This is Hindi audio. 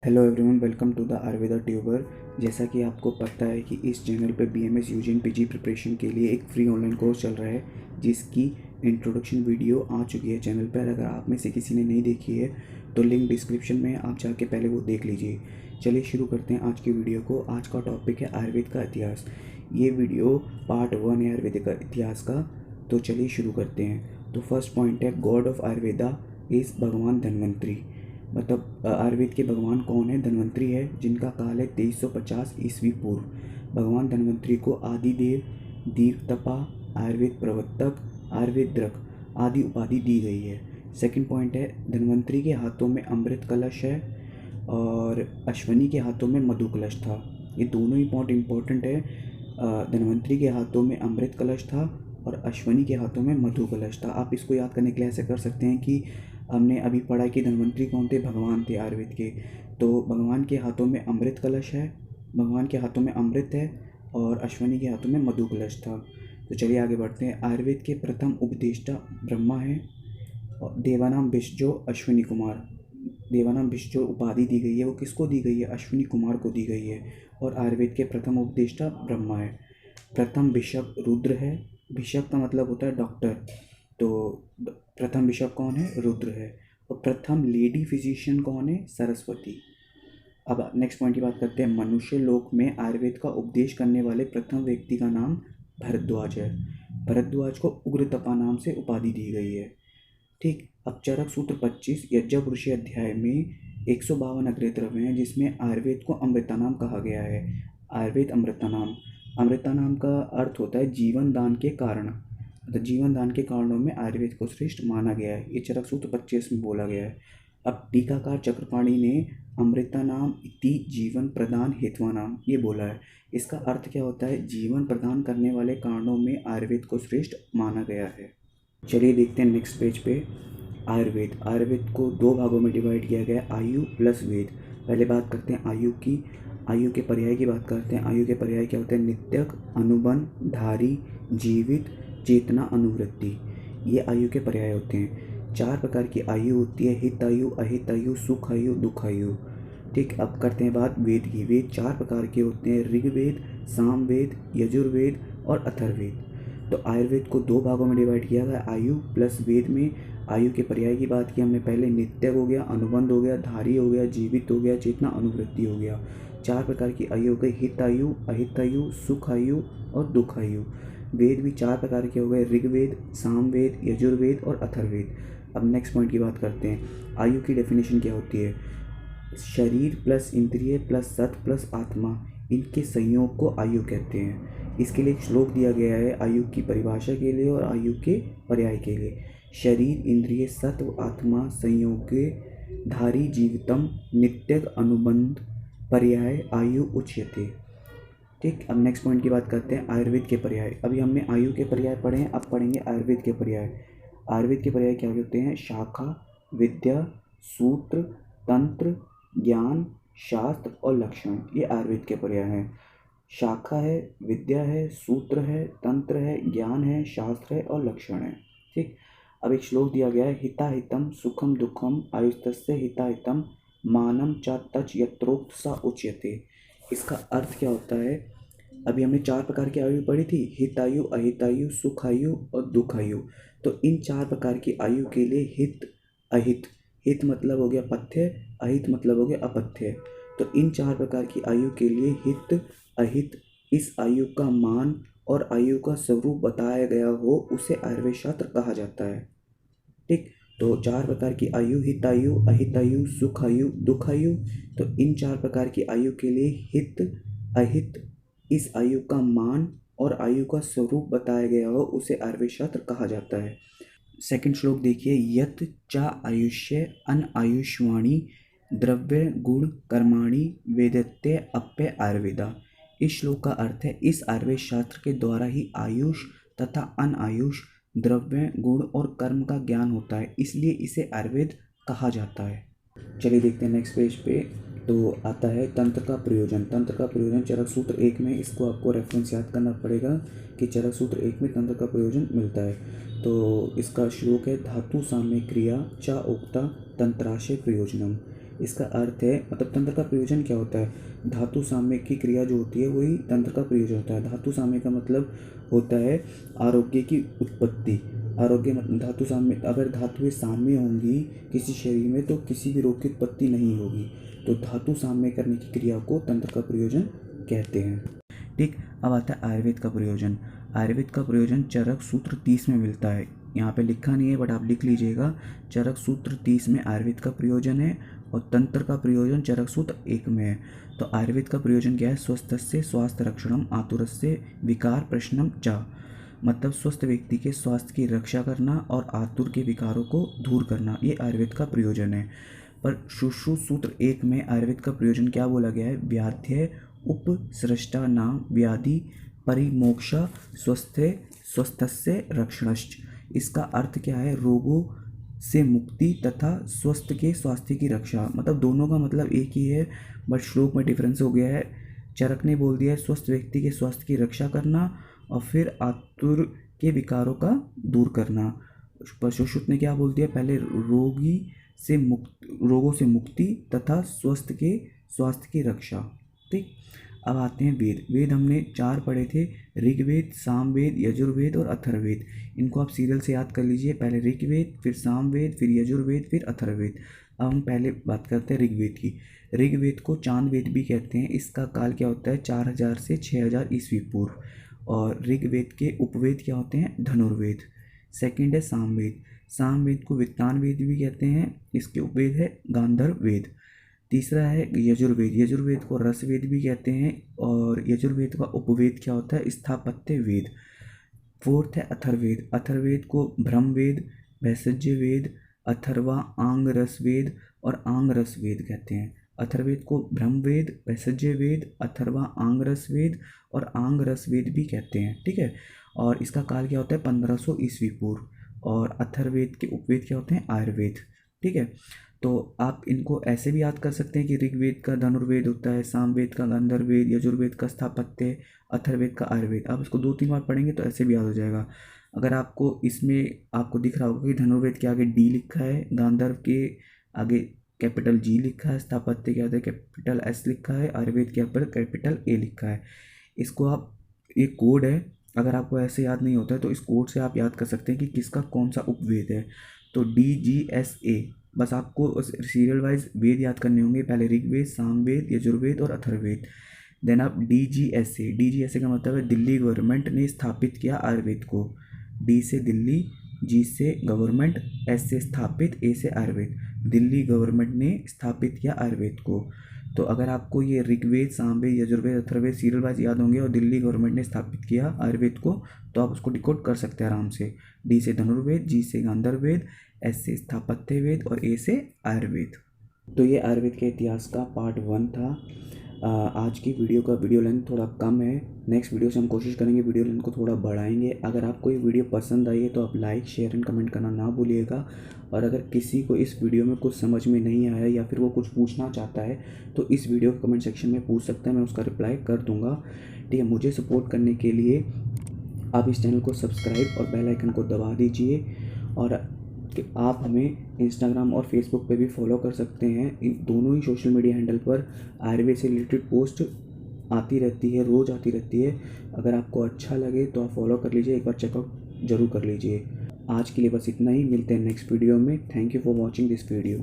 Hello everyone, welcome to the Ayurveda tuber. जैसा कि आपको पता है कि इस चैनल पे बीएमएस यूजीन पीजी प्रिपरेशन के लिए एक फ्री ऑनलाइन कोर्स चल रहा है, जिसकी इंट्रोडक्शन वीडियो आ चुकी है चैनल पर। अगर आप में से किसी ने नहीं देखी है तो लिंक डिस्क्रिप्शन में आप जाके पहले वो देख लीजिए। चलिए शुरू करते हैं आज की वीडियो को। आज का टॉपिक है आयुर्वेद का इतिहास। ये वीडियो पार्ट 1 है आयुर्वेद का इतिहास का। तो चलिए शुरू करते हैं। तो फर्स्ट पॉइंट है, गॉड ऑफ आयुर्वेदा इज़ भगवान धन्वंतरी। मतलब आयुर्वेद के भगवान कौन है? धन्वंतरी है, जिनका काल है 2350 ईस्वी पूर्व। भगवान धन्वंतरी को आदिदेव, दीर्घतपा, आयुर्वेद प्रवर्तक, आयुर्वेद द्रक आदि उपाधि दी गई है। सेकंड पॉइंट है, धन्वंतरी के हाथों में अमृत कलश है और अश्वनी के हाथों में मधु कलश था। ये दोनों ही बहुत इंपॉर्टेंट है। धन्वंतरी के हाथों में अमृत कलश था और अश्वनी के हाथों में मधु कलश था। आप इसको याद करने के लिए ऐसे कर सकते हैं कि हमने अभी पढ़ा कि धन्वंतरी कौन थे? भगवान थे आयुर्वेद के। तो भगवान के हाथों में अमृत कलश है, भगवान के हाथों में अमृत है और अश्वनी के हाथों में मधु कलश था। तो चलिए आगे बढ़ते हैं। आयुर्वेद के प्रथम उपदेष्टा ब्रह्मा है और देवानाम भिषजो अश्विनी कुमार। देवानाम भिषजो उपाधि दी गई है, वो किसको दी गई है? अश्विनी कुमार को दी गई है। और आयुर्वेद के प्रथम उपदेष्टा ब्रह्मा है। प्रथम भिषक रुद्र है। भिषक का मतलब होता है डॉक्टर। तो प्रथम भिषक कौन है? रुद्र है। और प्रथम लेडी फिजिशियन कौन है? सरस्वती। अब नेक्स्ट पॉइंट की बात करते हैं। मनुष्य लोक में आयुर्वेद का उपदेश करने वाले प्रथम व्यक्ति का नाम भरद्वाज है। भरद्वाज को उग्रतपा नाम से उपाधि दी गई है। ठीक। अब चरक सूत्र 25 यज्ञपुरुषी अध्याय में 152 अग्रह द्रव्य हैं, जिसमें आयुर्वेद को अमृतानाम कहा गया है। आयुर्वेद अमृतानाम। अमृतानाम का अर्थ होता है जीवन दान के कारण। तो जीवन दान के कारणों में आयुर्वेद को श्रेष्ठ माना गया है। ये चरक सूत्र 25 में बोला गया है। अब टीकाकार चक्रपाणी ने अमृतानाम इति जीवन प्रदान हेत्वानाम ये बोला है। इसका अर्थ क्या होता है? जीवन प्रदान करने वाले कारणों में आयुर्वेद को श्रेष्ठ माना गया है। चलिए देखते हैं नेक्स्ट पेज पे। आयुर्वेद। आयुर्वेद को दो भागों में डिवाइड किया गया है, आयु प्लस वेद। पहले बात करते हैं आयु की। आयु के पर्याय की बात करते हैं। आयु के पर्याय क्या होते हैं? नित्यक, अनुबंध, धारी, जीवित, चेतना, अनुवृत्ति। ये आयु के पर्याय होते हैं। 4 प्रकार की आयु होती है, हित आयु, अहित आयु, सुख आयु, दुख आयु। ठीक। अब करते हैं बात वेद की। वेद 4 प्रकार के होते हैं, ऋग्वेद, सामवेद, यजुर्वेद और अथर्ववेद। तो आयुर्वेद को दो भागों में डिवाइड किया गया, आयु प्लस वेद में। आयु के पर्याय की बात की हमने पहले, नित्यक हो गया, अनुबंध हो गया, धारी हो गया, जीवित हो गया, चेतना, अनुवृत्ति हो गया। 4 प्रकार की आयु हो गई, हित आयु, अहित आयु, सुख आयु और दुख आयु। वेद भी 4 प्रकार के हो गए, ऋग्वेद, सामवेद, यजुर्वेद और अथर्ववेद। अब नेक्स्ट पॉइंट की बात करते हैं। आयु की डेफिनेशन क्या होती है? शरीर प्लस इंद्रिय प्लस सत प्लस आत्मा, इनके संयोग को आयु कहते हैं। इसके लिए एक श्लोक दिया गया है आयु की परिभाषा के लिए और आयु के पर्याय के लिए। शरीर इंद्रिय सत्व आत्मा संयोगे धारी जीवितम नित्यक अनुबंध पर्याय आयु उच्यते। ठीक। अब नेक्स्ट पॉइंट की बात करते हैं आयुर्वेद के पर्याय। अभी हमने आयु के पर्याय पढ़े हैं, अब पढ़ेंगे आयुर्वेद के पर्याय। आयुर्वेद के पर्याय क्या होते हैं? शाखा, विद्या, सूत्र, तंत्र, ज्ञान, शास्त्र और लक्षण। ये आयुर्वेद के पर्याय हैं। शाखा है, विद्या है, सूत्र है, तंत्र है, ज्ञान है, शास्त्र है और लक्षण है। ठीक। अब एक श्लोक दिया गया है, हिताहितम सुखम दुखम आयुस्तस्य हिताहितम मानम च तच यत्रोक्त सा उच्यते। इसका अर्थ क्या होता है? अभी हमने 4 प्रकार की आयु पढ़ी थी, हितायु, अहितायु, सुखायु और दुखायु। तो इन 4 प्रकार की आयु के लिए हित, अहित, हित मतलब हो गया पथ्य, अहित मतलब हो गया अपथ्य। तो इन 4 प्रकार की आयु के लिए हित, अहित, इस आयु का मान और आयु का स्वरूप बताया गया हो, उसे आयुर्वेद शास्त्र कहा जाता है। ठीक। तो 4 प्रकार की आयु, हितायु, अहितायु, सुखायु, दुखायु। तो इन 4 प्रकार की आयु के लिए हित, अहित, इस आयु का मान और आयु का स्वरूप बताया गया हो, उसे आयुर्वेद शास्त्र कहा जाता है। सेकंड श्लोक देखिए, यत चा आयुष्य अन आयुष्वाणी द्रव्य गुण कर्माणि वेदत्ते अप्य आयुर्वेदा। इस श्लोक का अर्थ है, इस आयुर्वेद शास्त्र के द्वारा ही आयुष तथा अन आयुष, द्रव्य गुण और कर्म का ज्ञान होता है, इसलिए इसे आयुर्वेद कहा जाता है। चलिए देखते हैं नेक्स्ट पेज पे। तो आता है तंत्र का प्रयोजन। तंत्र का प्रयोजन चरक सूत्र 1 में, इसको आपको रेफरेंस याद करना पड़ेगा कि चरक सूत्र 1 में तंत्र का प्रयोजन मिलता है। तो इसका श्लोक है, धातु साम्य क्रिया चा उक्ता तंत्राशय प्रयोजनम। इसका अर्थ है मतलब तंत्र का प्रयोजन क्या होता है, धातु साम्य की क्रिया जो होती है वही तंत्र का प्रयोजन होता है। धातु साम्य का मतलब होता है आरोग्य की उत्पत्ति। आरोग्य मतलब धातु साम्य, अगर धातुएं साम्य होंगी किसी शरीर में तो किसी भी रोग की उत्पत्ति नहीं होगी। तो धातु साम्य करने की क्रिया को तंत्र का प्रयोजन कहते हैं। ठीक, अब आता है आयुर्वेद का प्रयोजन। आयुर्वेद का प्रयोजन चरक सूत्र 30 में मिलता है। यहाँ पे लिखा नहीं है बट आप लिख लीजिएगा, चरक सूत्र 30 में आयुर्वेद का प्रयोजन है और तंत्र का प्रयोजन चरक सूत्र 1 में है। तो आयुर्वेद का प्रयोजन क्या है, स्वस्थस्य स्वास्थ्य रक्षणम आतुरस्य विकार प्रश्नम च, मतलब स्वस्थ व्यक्ति के स्वास्थ्य की रक्षा करना और आतुर के विकारों को दूर करना, ये आयुर्वेद का प्रयोजन है। पर शुश्रू सूत्र 1 में आयुर्वेद का प्रयोजन क्या बोला गया है, व्याध्य उपसृष्टा नाम व्याधि परिमोक्ष स्वस्थस्य रक्षणश्च। इसका अर्थ क्या है, रोगों से मुक्ति तथा स्वस्थ के स्वास्थ्य की रक्षा। मतलब दोनों का मतलब एक ही है बट श्लोक में डिफरेंस हो गया है। चरक ने बोल दिया है स्वस्थ व्यक्ति के स्वास्थ्य की रक्षा करना और फिर आतुर के विकारों का दूर करना। सुश्रुत ने क्या बोल दिया, पहले रोगों से मुक्ति तथा स्वस्थ के स्वास्थ्य की रक्षा। ठीक, अब आते हैं वेद। वेद हमने 4 पढ़े थे, ऋग्वेद, सामवेद, यजुर्वेद और अथर्ववेद। इनको आप सीरियल से याद कर लीजिए, पहले ऋग्वेद, फिर सामवेद, फिर यजुर्वेद, फिर अथर्ववेद। अब हम पहले बात करते हैं ऋग्वेद की। ऋग्वेद को चांद वेद भी कहते हैं। इसका काल क्या होता है, 4000 से 6000 ईस्वी पूर्व। और ऋग्वेद के उपवेद क्या होते हैं, धनुर्वेद। सेकंड है सामवेद। सामवेद को वित्तान वेद भी कहते हैं, इसके उपवेद है गांधर्व वेद। तीसरा है यजुर्वेद। यजुर्वेद को रसवेद भी कहते हैं और यजुर्वेद का उपवेद क्या होता है, स्थापत्य वेद। फोर्थ है अथर्ववेद। अथर्ववेद को ब्रह्मवेद, भैषज्य वेद, अथर्वा आंग रस वेद और आंग रस वेद कहते हैं। अथर्ववेद को ब्रह्मवेद, भैषज्य वेद, अथर्वा आंग रस वेद और आंग रस वेद भी कहते हैं। ठीक है, और इसका काल क्या होता है, 1500 ईस्वी पूर्व। और अथर्ववेद के उपवेद क्या होते हैं, आयुर्वेद। ठीक है, तो आप इनको ऐसे भी याद कर सकते हैं कि ऋग्वेद का धनुर्वेद होता है, सामवेद का गांधर्ववेद, यजुर्वेद का स्थापत्य, अथर्ववेद का आयुर्वेद। आप इसको 2-3 बार पढ़ेंगे तो ऐसे भी याद हो जाएगा। अगर आपको इसमें आपको दिख रहा होगा कि धनुर्वेद के आगे डी लिखा है, गांधर्व के आगे कैपिटल जी लिखा है, स्थापत्य के आगे कैपिटल एस लिखा है, आयुर्वेद के ऊपर कैपिटल ए लिखा है। इसको आप, ये कोड है, अगर आपको ऐसे याद नहीं होता है तो इस कोड से आप याद कर सकते हैं कि किसका कौन सा उपवेद है। तो DGSA, बस आपको सीरियल वाइज वेद याद करने होंगे, पहले ऋग्वेद, सामवेद, यजुर्वेद और अथर्ववेद। देन आप DGSA का मतलब है दिल्ली गवर्नमेंट ने स्थापित किया आयुर्वेद को। D से दिल्ली, G से गवर्नमेंट, S से स्थापित, A से आयुर्वेद। दिल्ली गवर्नमेंट ने स्थापित किया आयुर्वेद को। तो अगर आपको ये ऋग्वेद, सामवेद, यजुर्वेद, अथर्ववेद सीरियल वाइज याद होंगे और दिल्ली गवर्नमेंट ने स्थापित किया आयुर्वेद को, तो आप उसको डिकोड कर सकते हैं आराम से। D से धनुर्वेद, G से गांधर्ववेद, S से स्थापत्य वेद और A से आयुर्वेद। तो ये आयुर्वेद के इतिहास का पार्ट 1 था। आज की वीडियो का वीडियो लेंथ थोड़ा कम है, नेक्स्ट वीडियो से हम कोशिश करेंगे वीडियो लेंथ को थोड़ा बढ़ाएंगे। अगर आपको ये वीडियो पसंद आई है तो आप लाइक, शेयर एंड कमेंट करना ना भूलिएगा। और अगर किसी को इस वीडियो में कुछ समझ में नहीं आया या फिर वो कुछ पूछना चाहता है तो इस वीडियो को कमेंट सेक्शन में पूछ सकता है, मैं उसका रिप्लाई कर दूँगा। ठीक है, मुझे सपोर्ट करने के लिए आप इस चैनल को सब्सक्राइब और बेल आइकन को दबा दीजिए। और आप हमें इंस्टाग्राम और फेसबुक पे भी फॉलो कर सकते हैं। इन दोनों ही सोशल मीडिया हैंडल पर आयुर्वेद से रिलेटेड पोस्ट आती रहती है, रोज़ आती रहती है। अगर आपको अच्छा लगे तो आप फॉलो कर लीजिए, एक बार चेकआउट ज़रूर कर लीजिए। आज के लिए बस इतना ही, मिलते हैं नेक्स्ट वीडियो में। Thank you for watching this video.